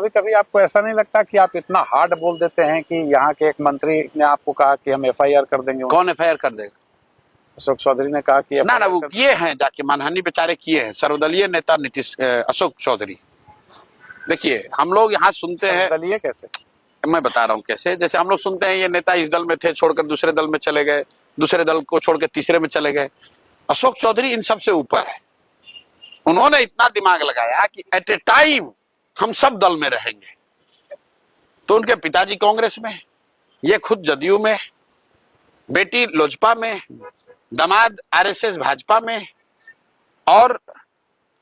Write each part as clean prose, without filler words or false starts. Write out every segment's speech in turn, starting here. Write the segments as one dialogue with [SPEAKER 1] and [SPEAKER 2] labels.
[SPEAKER 1] कभी कभी आपको ऐसा नहीं लगता कि आप इतना हार्ड बोल देते हैं कि यहाँ के एक मंत्री ने आपको कहा कि हम FIR कर देंगे?
[SPEAKER 2] कौन FIR कर देगा?
[SPEAKER 1] अशोक चौधरी ने कहा कि
[SPEAKER 2] ना
[SPEAKER 1] FIR
[SPEAKER 2] वो किए हैं, जाके मानहानि बेचारे किए हैं, सर्वदलीय नेता अशोक चौधरी। देखिए हम लोग यहाँ सुनते हैं,
[SPEAKER 1] सर्वदलीय कैसे?
[SPEAKER 2] मैं बता रहा हूँ कैसे। जैसे हम लोग सुनते हैं ये नेता इस दल में थे, छोड़कर दूसरे दल में चले गए, दूसरे दल को छोड़कर तीसरे में चले गए। अशोक चौधरी इन सब से ऊपर है। उन्होंने इतना दिमाग लगाया कि एट ए टाइम हम सब दल में रहेंगे। तो उनके पिताजी कांग्रेस में, ये खुद जदयू में, बेटी लोजपा में, दामाद RSS भाजपा में, और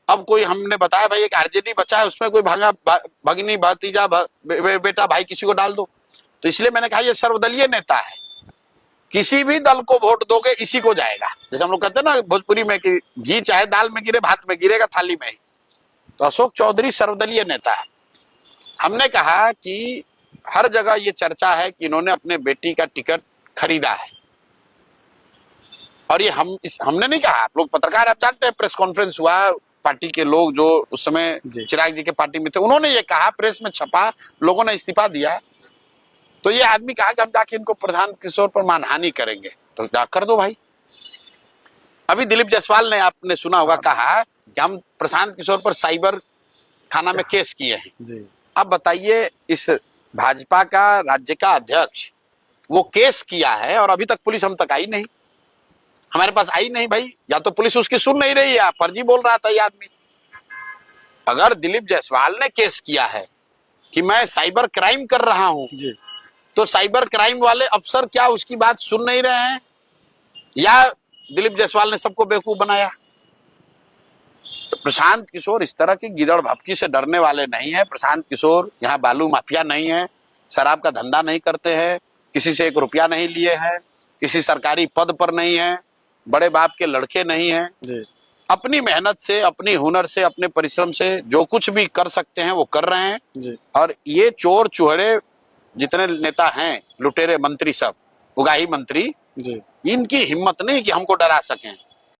[SPEAKER 2] अब कोई हमने बताया भाई एक RJD बचा है, उसमें कोई भगिनी भतीजा बेटा भाई किसी को डाल दो। तो इसलिए मैंने कहा ये सर्वदलीय नेता है, किसी भी दल को वोट दोगे इसी को जाएगा। जैसे हम लोग कहते हैं ना भोजपुरी में कि घी चाहे दाल में गिरे भात में गिरेगा थाली में ही। तो अशोक चौधरी सर्वदलीय नेता है। हमने कहा कि हर जगह ये चर्चा है कि इन्होंने अपने बेटी का टिकट खरीदा है, और ये हमने नहीं कहा, आप लोग पत्रकार आप जानते हैं, प्रेस कॉन्फ्रेंस हुआ, पार्टी के लोग जो उस समय चिराग जी के पार्टी में थे उन्होंने ये कहा, प्रेस में छपा, लोगों ने इस्तीफा दिया। तो ये आदमी कहा कि हम जाके इनको प्रधान किशोर पर मानहानि करेंगे, तो जा कर दो भाई। अभी दिलीप जायसवाल ने, आपने सुना होगा, कहा कि हम प्रशांत किशोर पर साइबर थाना में केस किए हैं जी। अब बताइए, इस भाजपा का राज्य का अध्यक्ष वो केस किया है और अभी तक पुलिस हम तक आई नहीं, हमारे पास आई नहीं भाई। या तो पुलिस उसकी सुन नहीं रही है, फर्जी बोल रहा था ये आदमी। अगर दिलीप जायसवाल ने केस किया है कि मैं साइबर क्राइम कर रहा हूं जी, तो साइबर क्राइम वाले अफसर क्या उसकी बात सुन नहीं रहे हैं, या दिलीप जायसवाल ने सबको बेवकूफ बनाया? तो प्रशांत किशोर इस तरह की गिदड़ भपकी से डरने वाले नहीं है। प्रशांत किशोर यहाँ बालू माफिया नहीं है, शराब का धंधा नहीं करते हैं, किसी से 1 रुपया नहीं लिए हैं, किसी सरकारी पद पर नहीं है, बड़े बाप के लड़के नहीं हैं जी। अपनी मेहनत से, अपनी हुनर से, अपने परिश्रम से जो कुछ भी कर सकते हैं वो कर रहे हैं जी। और ये चोर चुहड़े जितने नेता हैं, लुटेरे मंत्री, सब उगाही मंत्री जी, इनकी हिम्मत नहीं कि हमको डरा सकें।